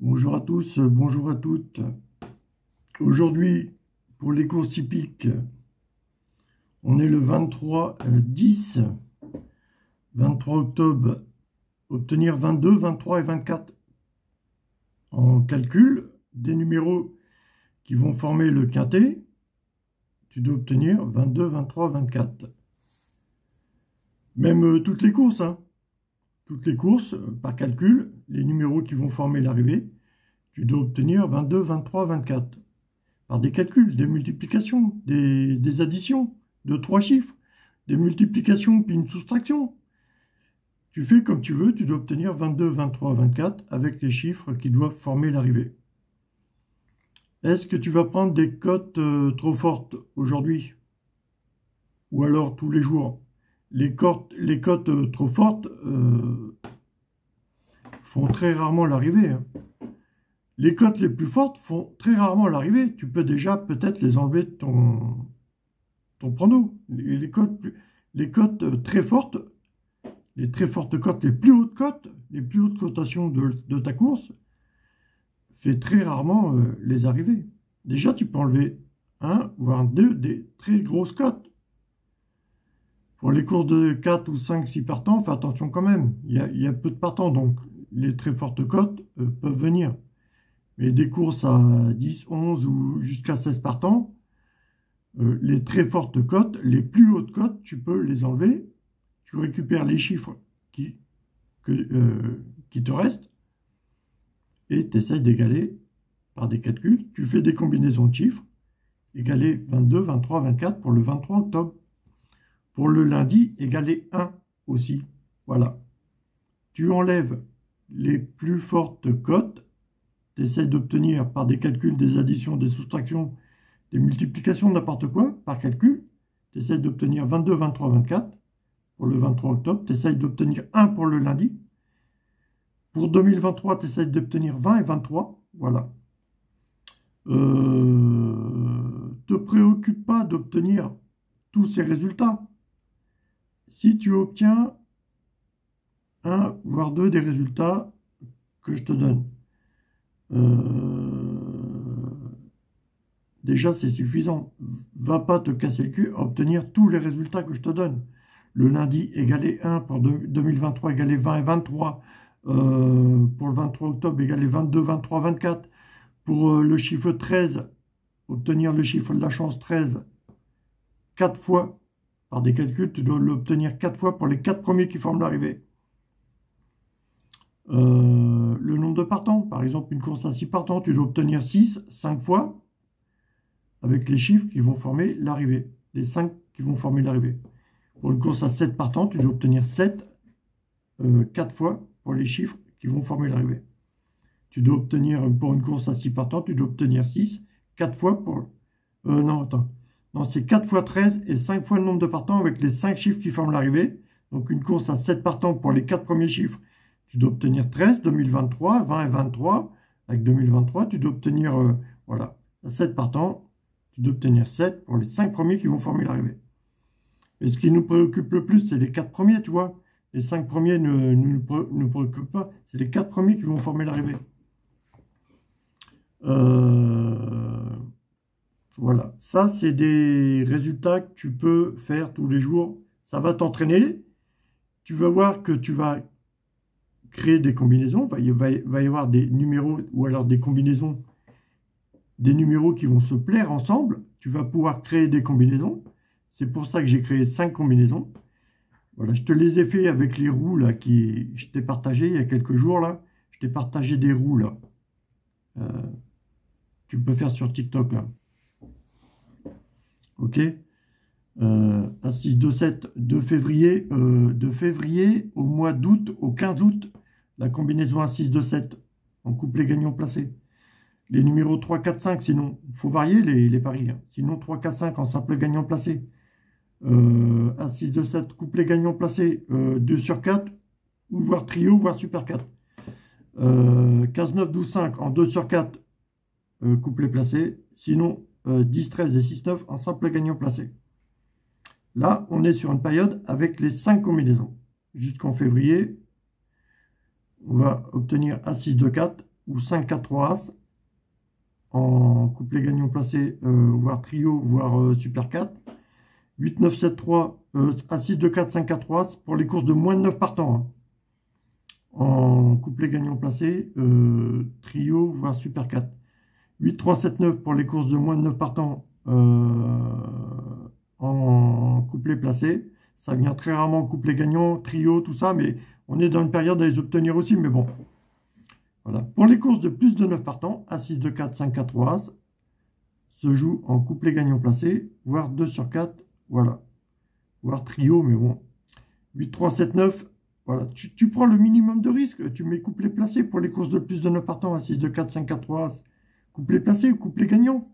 Bonjour à tous, bonjour à toutes. Aujourd'hui, pour les courses hippiques, on est le 23 octobre. Obtenir 22, 23 et 24 en calcul des numéros qui vont former le quintet. Tu dois obtenir 22, 23, 24. Même toutes les courses, hein. Toutes les courses, par calcul, les numéros qui vont former l'arrivée, tu dois obtenir 22, 23, 24. Par des calculs, des multiplications, des additions de 3 chiffres, des multiplications puis une soustraction. Tu fais comme tu veux, tu dois obtenir 22, 23, 24 avec les chiffres qui doivent former l'arrivée. Est-ce que tu vas prendre des cotes trop fortes aujourd'hui? Ou alors tous les jours? Les cotes trop fortes font très rarement l'arrivée, hein. Les cotes les plus fortes font très rarement l'arrivée. Tu peux déjà peut-être les enlever de ton prono. Les cotes très fortes, les très fortes cotes, les plus hautes cotations de ta course, fait très rarement les arrivées. Déjà, tu peux enlever 1, voire 2 des très grosses cotes. Pour les courses de 4 ou 5, 6 partants, fais attention quand même. Il y a peu de partants, donc les très fortes cotes peuvent venir. Mais des courses à 10, 11 ou jusqu'à 16 partants, les très fortes cotes, les plus hautes cotes, tu peux les enlever. Tu récupères les chiffres qui te restent et tu essaies d'égaler par des calculs. Tu fais des combinaisons de chiffres, égaler 22, 23, 24 pour le 23 octobre. Pour le lundi, égaler 1 aussi. Voilà. Tu enlèves les plus fortes cotes. Tu essaies d'obtenir par des calculs, des additions, des soustractions, des multiplications, n'importe quoi, par calcul. Tu essaies d'obtenir 22, 23, 24 pour le 23 octobre. Tu essaies d'obtenir 1 pour le lundi. Pour 2023, tu essaies d'obtenir 20 et 23. Voilà. Te préoccupe pas d'obtenir tous ces résultats. Si tu obtiens 1, voire 2 des résultats que je te donne, déjà c'est suffisant. Va pas te casser le cul à obtenir tous les résultats que je te donne. Le lundi, égaler 1 pour 2023, égaler 20 et 23. Pour le 23 octobre, égaler 22, 23, 24. Pour le chiffre 13, obtenir le chiffre de la chance 13, 4 fois. Par des calculs, tu dois l'obtenir 4 fois pour les 4 premiers qui forment l'arrivée. Le nombre de partants, par exemple, une course à 6 partants, tu dois obtenir 6, 5 fois, avec les chiffres qui vont former l'arrivée, les 5 qui vont former l'arrivée. Pour une course à 7 partants, tu dois obtenir 7, 4 fois, pour les chiffres qui vont former l'arrivée. Tu dois obtenir, pour une course à 6 partants, tu dois obtenir 6, 4 fois pour... non, attends. Non, c'est 4 fois 13 et 5 fois le nombre de partants avec les 5 chiffres qui forment l'arrivée. Donc une course à 7 partants pour les 4 premiers chiffres, tu dois obtenir 13, 2023, 20 et 23. Avec 2023, tu dois obtenir, voilà, à 7 partants, tu dois obtenir 7 pour les 5 premiers qui vont former l'arrivée. Et ce qui nous préoccupe le plus, c'est les 4 premiers, tu vois. Les 5 premiers ne nous préoccupent pas. C'est les 4 premiers qui vont former l'arrivée. Voilà, ça c'est des résultats que tu peux faire tous les jours. Ça va t'entraîner. Tu vas voir que tu vas créer des combinaisons. Il va y avoir des numéros ou alors des combinaisons, des numéros qui vont se plaire ensemble. Tu vas pouvoir créer des combinaisons. C'est pour ça que j'ai créé 5 combinaisons. Voilà, je te les ai fait avec les roues là, je t'ai partagé il y a quelques jours là. Je t'ai partagé des roues là. Tu peux faire sur TikTok là. Ok, A6, 2, 7, de février au mois d'août, au 15 août, la combinaison A6, 2, 7 en couplet gagnant placé. Les numéros 3, 4, 5, sinon, il faut varier les paris. Hein. Sinon, 3, 4, 5 en simple gagnant placé. A6, 2, 7, couplet gagnant placé, 2 sur 4, ou voire trio, voire super 4. 15, 9, 12, 5 en 2 sur 4, couplet placé. Sinon, 10, 13 et 6, 9 en simple gagnant placé. Là, on est sur une période avec les 5 combinaisons. Jusqu'en février, on va obtenir A6, 2, 4, ou 5-4-3 As en couplet gagnant placé, voire trio, voire super 4. 8-9-7-3, As-6 de 4, 5-4-3 As pour les courses de moins de 9 partants. Hein. En couplet gagnant placé, trio, voire super 4. 8-3-7-9 pour les courses de moins de 9 partants en couplet placé. Ça vient très rarement en couplet gagnant, trio, tout ça, mais on est dans une période à les obtenir aussi, mais bon. Voilà. Pour les courses de plus de 9 partants, As-6 de 4, 5-4-3 As se joue en couplet gagnant placé, voire 2 sur 4, voilà. Voire trio, mais bon. 8-3-7-9, voilà. Tu prends le minimum de risque, tu mets couplet placé pour les courses de plus de 9 partants, As-6 de 4, 5-4-3 As. Couplet placé ou couplet gagnant.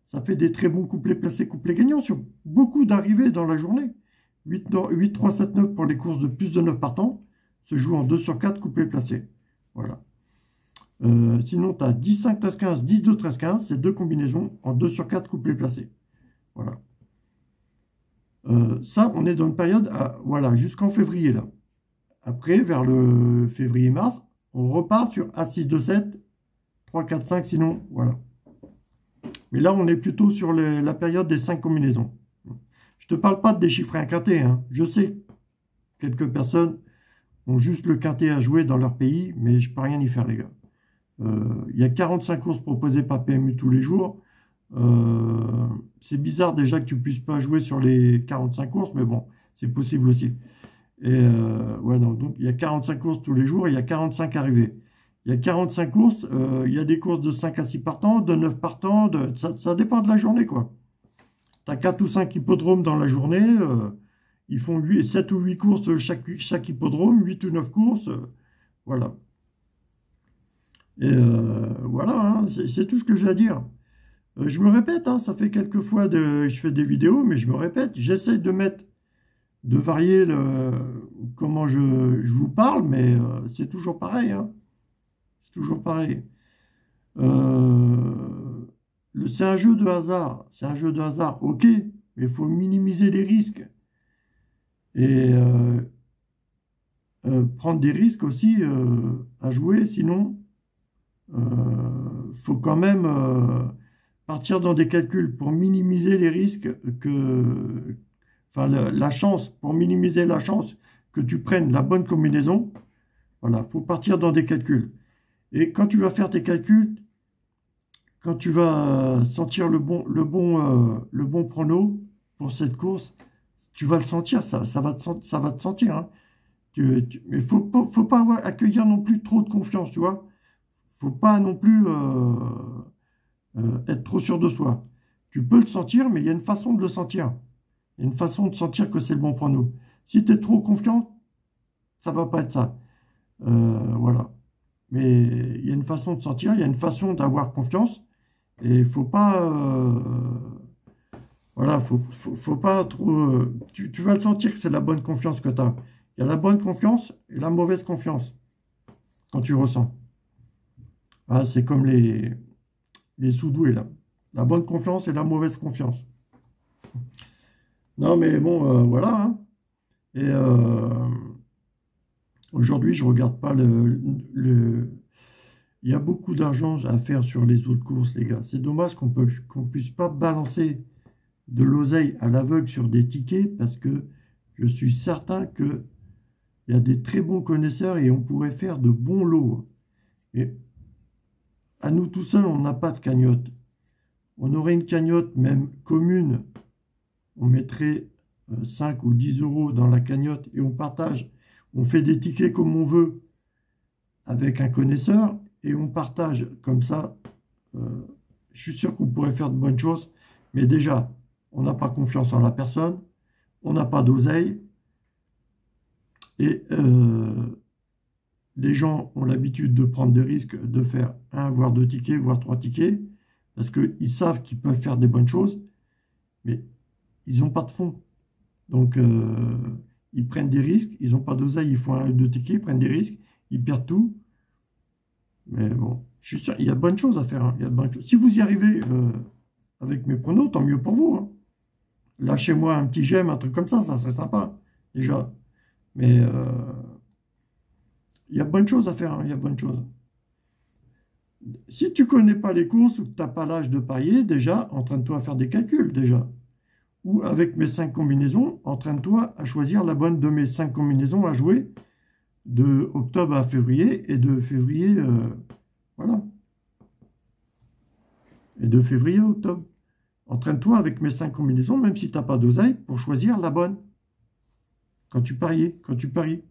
Ça fait des très bons couplets placés, couplets gagnants sur beaucoup d'arrivées dans la journée. 8-3-7-9 pour les courses de plus de 9 partants se joue en 2 sur 4 couplets placés. Voilà. Sinon, tu as 10-5-13-15, 10-2-13-15, c'est deux combinaisons en 2 sur 4 couplets placés. Voilà. Ça, on est dans une période, voilà, jusqu'en février, là. Après, vers le février-mars, on repart sur As-6-2-7, 3-4-5, sinon, voilà. Mais là, on est plutôt sur la période des 5 combinaisons. Je ne te parle pas de déchiffrer un quintet. Hein. Je sais que quelques personnes ont juste le quintet à jouer dans leur pays, mais je ne peux rien y faire, les gars. Il y a 45 courses proposées par PMU tous les jours. C'est bizarre déjà que tu ne puisses pas jouer sur les 45 courses, mais bon, c'est possible aussi. Et ouais, non, donc il y a 45 courses tous les jours, et il y a 45 arrivées. Il y a 45 courses, il y a des courses de 5 à 6 partants, de 9 partants, ça dépend de la journée, quoi. Tu as 4 ou 5 hippodromes dans la journée, ils font 7 ou 8 courses chaque hippodrome, 8 ou 9 courses, voilà. Et voilà, hein, c'est tout ce que j'ai à dire. Je me répète, hein, ça fait quelques fois que je fais des vidéos, mais je me répète, j'essaie de varier comment je vous parle, mais c'est toujours pareil, hein. Toujours pareil. C'est un jeu de hasard. C'est un jeu de hasard, ok, mais il faut minimiser les risques. Et prendre des risques aussi à jouer, sinon, faut quand même partir dans des calculs pour minimiser les risques enfin, la chance, pour minimiser la chance que tu prennes la bonne combinaison. Voilà, faut partir dans des calculs. Et quand tu vas faire tes calculs, quand tu vas sentir le bon prono pour cette course, tu vas le sentir, ça va te sentir. Hein. Mais il ne faut pas accueillir non plus trop de confiance, tu vois. Il ne faut pas non plus être trop sûr de soi. Tu peux le sentir, mais il y a une façon de le sentir. Il y a une façon de sentir que c'est le bon prono. Si tu es trop confiant, ça ne va pas être ça. Voilà. Mais il y a une façon de sentir, il y a une façon d'avoir confiance. Et il ne faut pas... voilà, faut pas trop... tu vas le sentir que c'est la bonne confiance que tu as. Il y a la bonne confiance et la mauvaise confiance quand tu ressens. Ah, c'est comme les sous-doués, là. La bonne confiance et la mauvaise confiance. Non, mais bon, voilà. Hein. Et aujourd'hui, je ne regarde pas il y a beaucoup d'argent à faire sur les autres courses, les gars. C'est dommage qu'on ne puisse pas balancer de l'oseille à l'aveugle sur des tickets parce que je suis certain qu'il y a des très bons connaisseurs et on pourrait faire de bons lots. Et à nous tout seuls, on n'a pas de cagnotte. On aurait une cagnotte même commune. On mettrait 5 ou 10 euros dans la cagnotte et on partage. On fait des tickets comme on veut avec un connaisseur et on partage comme ça. Je suis sûr qu'on pourrait faire de bonnes choses. Mais déjà, on n'a pas confiance en la personne. On n'a pas d'oseille. Et les gens ont l'habitude de prendre des risques, de faire 1, voire 2 tickets, voire 3 tickets, parce qu'ils savent qu'ils peuvent faire des bonnes choses, mais ils n'ont pas de fonds. Donc, ils prennent des risques, ils n'ont pas d'oseille, ils font 1 ou 2 tickets, ils prennent des risques, ils perdent tout. Mais bon, je suis sûr, il y a de bonnes choses à faire. Hein, il y a de bonnes choses. Si vous y arrivez avec mes pronos, tant mieux pour vous. Hein. Lâchez-moi un petit j'aime, un truc comme ça serait sympa, déjà. Mais... il y a bonne chose à faire, hein, il y a bonne chose. Si tu connais pas les courses ou que tu n'as pas l'âge de parier, déjà, entraîne-toi à faire des calculs, déjà. Ou avec mes 5 combinaisons, entraîne-toi à choisir la bonne de mes 5 combinaisons à jouer de octobre à février et de février, voilà, et de février à octobre. Entraîne-toi avec mes 5 combinaisons, même si tu n'as pas d'oseille, pour choisir la bonne. Quand tu paries,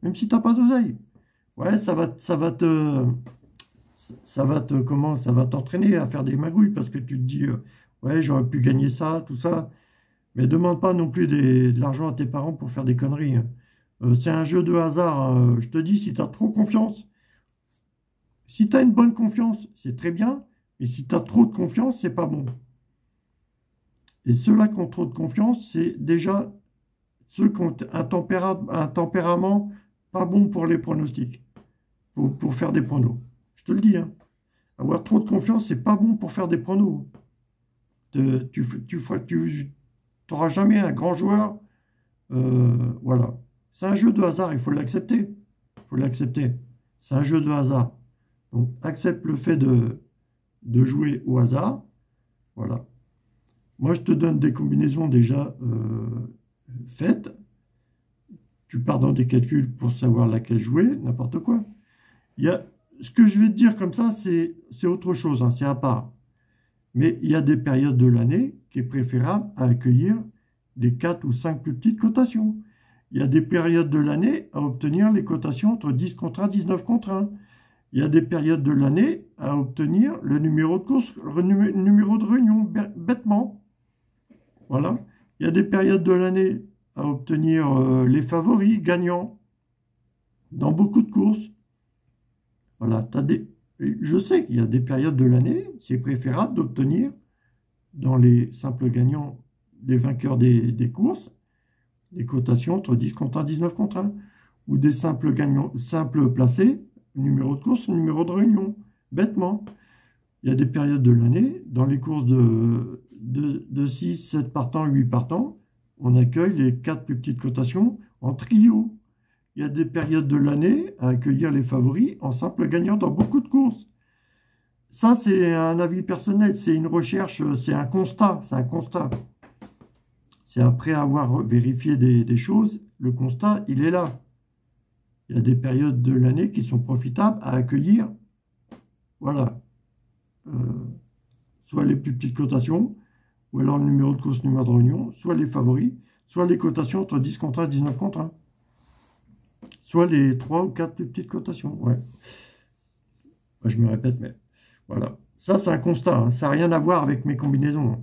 même si tu n'as pas d'oseille. Ouais, ça va t'entraîner à faire des magouilles parce que tu te dis, ouais, j'aurais pu gagner ça, tout ça. Mais demande pas non plus de l'argent à tes parents pour faire des conneries, hein. C'est un jeu de hasard, hein. Je te dis, si tu as trop confiance, si tu as une bonne confiance, c'est très bien. Mais si tu as trop de confiance, c'est pas bon. Et ceux-là qui ont trop de confiance, c'est déjà ceux qui ont un tempérament pas bon pour les pronostics, pour faire des pronos. Je te le dis, hein. Avoir trop de confiance, c'est pas bon pour faire des pronos. Tu n'auras jamais un grand joueur. Voilà. C'est un jeu de hasard, il faut l'accepter. Il faut l'accepter. C'est un jeu de hasard. Donc, accepte le fait de jouer au hasard. Voilà. Moi, je te donne des combinaisons déjà faites. Tu pars dans des calculs pour savoir laquelle jouer, n'importe quoi. Ce que je vais te dire comme ça, c'est autre chose, hein, c'est à part. Mais il y a des périodes de l'année qui est préférable à accueillir les 4 ou 5 plus petites cotations. Il y a des périodes de l'année à obtenir les cotations entre 10 contre 1, 19 contre 1. Il y a des périodes de l'année à obtenir le numéro de course, le numéro de réunion, bêtement. Voilà. Il y a des périodes de l'année à obtenir les favoris gagnants dans beaucoup de courses. Voilà. Je sais qu'il y a des périodes de l'année, c'est préférable d'obtenir dans les simples gagnants, les vainqueurs des courses, des cotations entre 10 contre 1, 19 contre 1, ou des simples gagnants, simples placés, numéro de course, numéro de réunion, bêtement. Il y a des périodes de l'année, dans les courses de 6, 7 partants, 8 partants, on accueille les 4 plus petites cotations en trio. Il y a des périodes de l'année à accueillir les favoris en simple gagnant dans beaucoup de courses. Ça, c'est un avis personnel, c'est une recherche, c'est un constat, c'est un constat. C'est après avoir vérifié des choses, le constat, il est là. Il y a des périodes de l'année qui sont profitables à accueillir, voilà, soit les plus petites cotations, ou alors le numéro de course, numéro de réunion, soit les favoris, soit les cotations entre 10 contre 1 et 19 contre 1. Soit les 3 ou 4 plus petites cotations, ouais. Je me répète, mais voilà. Ça, c'est un constat, hein. Ça n'a rien à voir avec mes combinaisons, hein.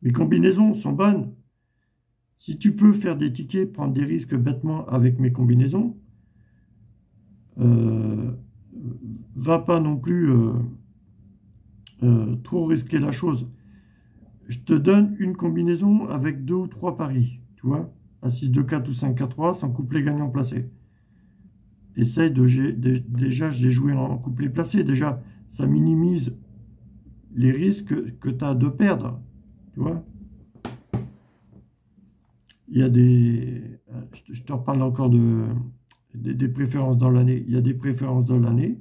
Mes combinaisons sont bonnes. Si tu peux faire des tickets, prendre des risques bêtement avec mes combinaisons, va pas non plus trop risquer la chose. Je te donne une combinaison avec 2 ou 3 paris, tu vois, à 6, 2, 4 ou 5, 4, 3, sans couplet gagnant placé. Essaye déjà, j'ai joué en couplet placé, déjà, ça minimise les risques que tu as de perdre, tu vois. Il y a je te reparle encore des préférences dans l'année. Il y a des préférences dans l'année,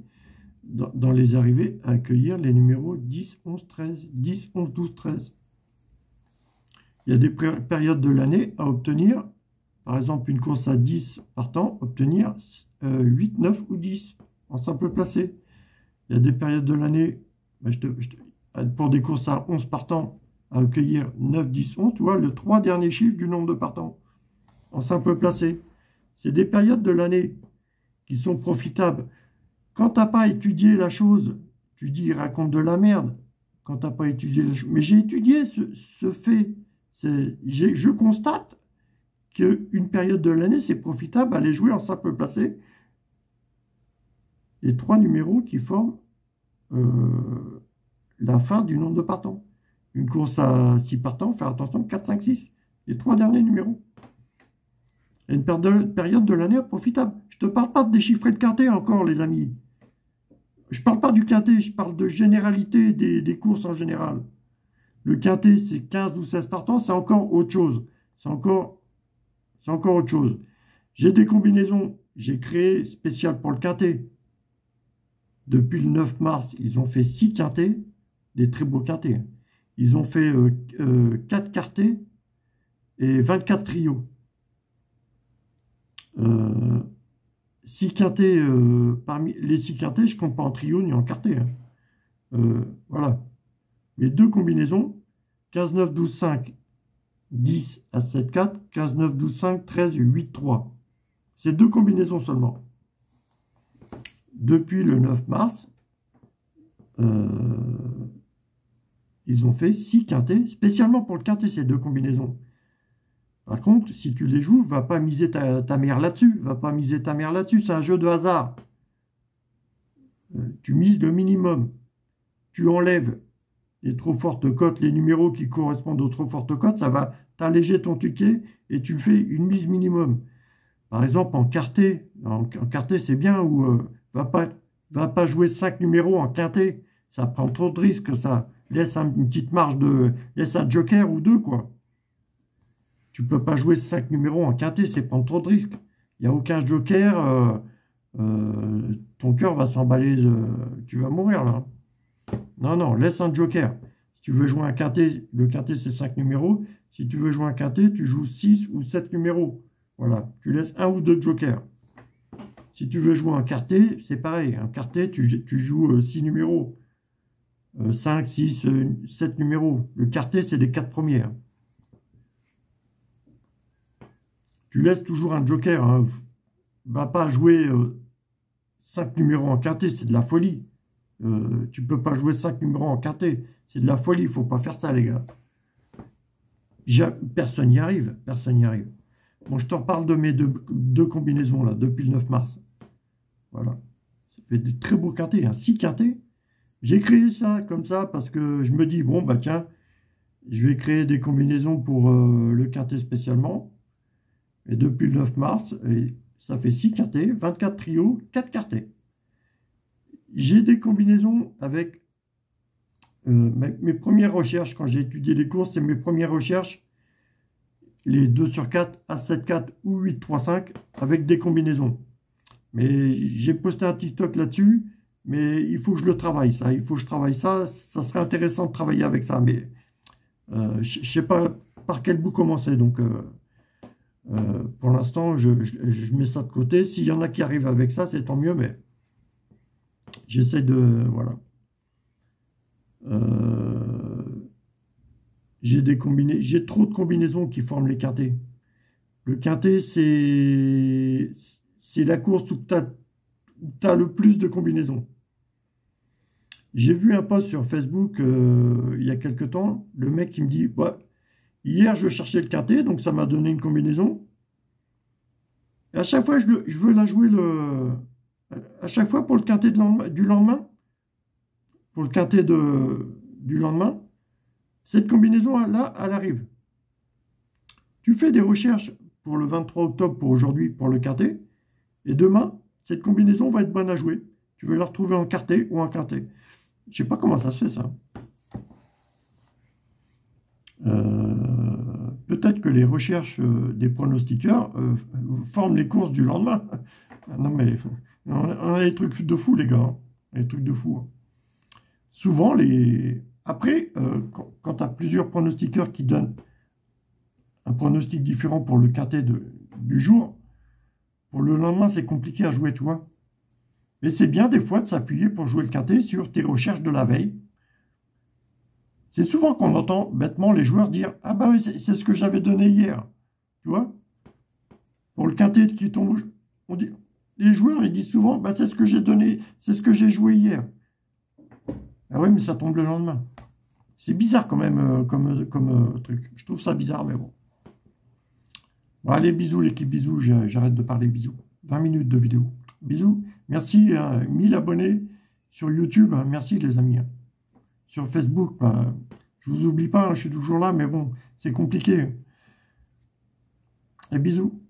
dans les arrivées, à accueillir les numéros 10, 11, 13, 10, 11, 12, 13. Il y a des périodes de l'année à obtenir, par exemple, une course à 10 partants, obtenir 8, 9 ou 10 en simple placé. Il y a des périodes de l'année, pour des courses à 11 partants, à accueillir 9, 10, 11, tu vois, le 3 derniers chiffres du nombre de partants en simple placé. C'est des périodes de l'année qui sont profitables. Quand tu n'as pas étudié la chose, tu dis, il raconte de la merde. Quand tu n'as pas étudié la chose. Mais j'ai étudié ce fait. Je constate qu'une période de l'année, c'est profitable à aller jouer en simple placé. Les 3 numéros qui forment la fin du nombre de partants. Une course à 6 partants, faire attention, 4, 5, 6. Les 3 derniers numéros. Et une période de l'année profitable. Je ne te parle pas de déchiffrer le quintet encore, les amis. Je ne parle pas du quintet, je parle de généralité des courses en général. Le quintet, c'est 15 ou 16 partants, c'est encore autre chose. C'est encore autre chose. J'ai des combinaisons, j'ai créé spécial pour le quintet. Depuis le 9 mars, ils ont fait 6 quintés, des très beaux quintés. Ils ont fait 4 quartés et 24 trios. 6 quintés, parmi les 6 quintés, je ne compte pas en trio ni en quarté. Hein. Voilà. Les deux combinaisons, 15, 9, 12, 5, 10 à 7, 4, 15, 9, 12, 5, 13, 8, 3. C'est deux combinaisons seulement. Depuis le 9 mars, ils ont fait 6 quintés, spécialement pour le quintet, ces deux combinaisons. Par contre, si tu les joues, va pas miser ta mère là-dessus. Va pas miser ta mère là-dessus, c'est un jeu de hasard. Tu mises le minimum. Tu enlèves les trop fortes cotes, les numéros qui correspondent aux trop fortes cotes, ça va t'alléger ton ticket et tu fais une mise minimum. Par exemple, en quartet c'est bien, ou va pas jouer 5 numéros en quintet, ça prend trop de risques, ça laisse une petite marge laisse un joker ou deux, quoi. Tu peux pas jouer 5 numéros en quintet, c'est prendre trop de risques. Il n'y a aucun joker, ton cœur va s'emballer, tu vas mourir là. Non, non, laisse un joker. Si tu veux jouer un quintet, le quintet c'est 5 numéros. Si tu veux jouer un quintet, tu joues 6 ou 7 numéros. Voilà, tu laisses un ou deux jokers. Si tu veux jouer un quartet, c'est pareil. Un quartet, tu joues 6 numéros. 5, 6, 7 numéros. Le quartet, c'est les 4 premiers. Hein. Tu laisses toujours un joker. Hein. Va pas jouer 5 numéros en quintet, c'est de la folie. Tu peux pas jouer 5 numéros en quintet. C'est de la folie, il faut pas faire ça, les gars. Personne n'y arrive. Personne n'y arrive. Bon, je te reparle de mes deux combinaisons, là, depuis le 9 mars. Voilà. Ça fait des très beaux quintets, hein, 6 quintets. J'ai créé ça comme ça parce que je me dis, bon, bah tiens, je vais créer des combinaisons pour le quintet spécialement. Et depuis le 9 mars, ça fait 6 quintets, 24 trios, 4 quintets. J'ai des combinaisons avec mes premières recherches, quand j'ai étudié les courses, c'est mes premières recherches, les 2 sur 4, As-7, 4 ou 8, 3, 5, avec des combinaisons. Mais j'ai posté un TikTok là-dessus, mais il faut que je le travaille, ça. Il faut que je travaille ça. Ça serait intéressant de travailler avec ça, mais je ne sais pas par quel bout commencer. Donc, pour l'instant, je mets ça de côté. S'il y en a qui arrivent avec ça, c'est tant mieux, mais j'essaie de... Voilà. J'ai trop de combinaisons qui forment les quintets. Le quintet, c'est la course où tu as le plus de combinaisons. J'ai vu un post sur Facebook il y a quelque temps, le mec qui me dit ouais, hier je cherchais le quintet, donc ça m'a donné une combinaison. Et à chaque fois je veux la jouer à chaque fois pour le quintet du lendemain, pour le quintet du lendemain, cette combinaison là, elle arrive. Tu fais des recherches pour le 23 octobre, pour aujourd'hui, pour le quintet, et demain, cette combinaison va être bonne à jouer. Tu veux la retrouver en quartet ou en quintet. Je ne sais pas comment ça se fait, ça. Peut-être que les recherches des pronostiqueurs forment les courses du lendemain. Non, mais on a des trucs de fou, les gars. Hein. Des trucs de fou. Hein. Souvent, après, quand tu as plusieurs pronostiqueurs qui donnent un pronostic différent pour le quintet du jour, pour le lendemain, c'est compliqué à jouer, tu vois. Mais c'est bien des fois de s'appuyer pour jouer le quintet sur tes recherches de la veille. C'est souvent qu'on entend bêtement les joueurs dire « Ah bah oui, c'est ce que j'avais donné hier. » Tu vois? Pour le quintet qui tombe, les joueurs ils disent souvent bah, « C'est ce que j'ai donné, c'est ce que j'ai joué hier. » Ah oui, mais ça tombe le lendemain. C'est bizarre quand même comme truc. Je trouve ça bizarre, mais bon. Bon, allez, bisous l'équipe, bisous. J'arrête de parler, bisous. 20 minutes de vidéo. Bisous. Merci, 1000 abonnés sur YouTube. Hein, merci les amis. Hein. Sur Facebook, je vous oublie pas, hein, je suis toujours là, mais bon, c'est compliqué. Et bisous.